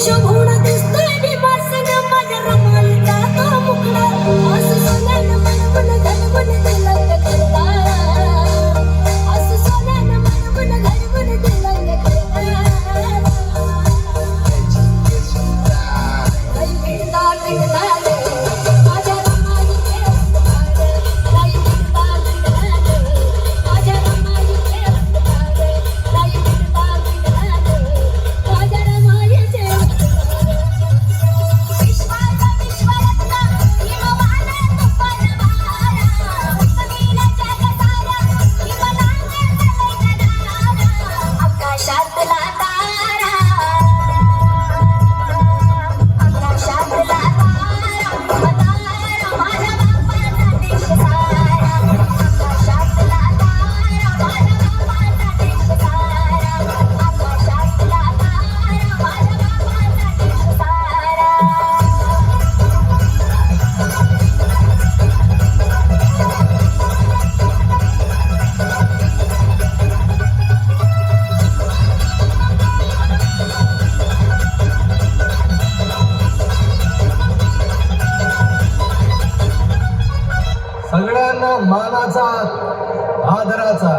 शोभून दिसतोय भीमासन माझ्या रमाईचा तो मुखडा असं सोन्यानं मनवून घडवून दिलं ग घरदार असं सोन्यानं मनवून घडवून दिलं ग घरदार बाई भिडता भिडता रे माझ्या रमाईचे बाई भिडता भिडता रे माझ्या रमाईचे बाई भिडता भिडता रे माझ्या रमाईचे विश्वाचा विश्वरत्न हिमवाना तुफान वारा उत्तमीला जगतारा हिमलाने चले गडारा आकाशातला तारा आकाशातला तारा माझ्या बापाचा देश सारा आकाशातला तारा माझ्या बापाचा देश सारा आकाशातला तारा माझ्या बापाचा देश सारा सगळ्यांना मानाचा आदराचा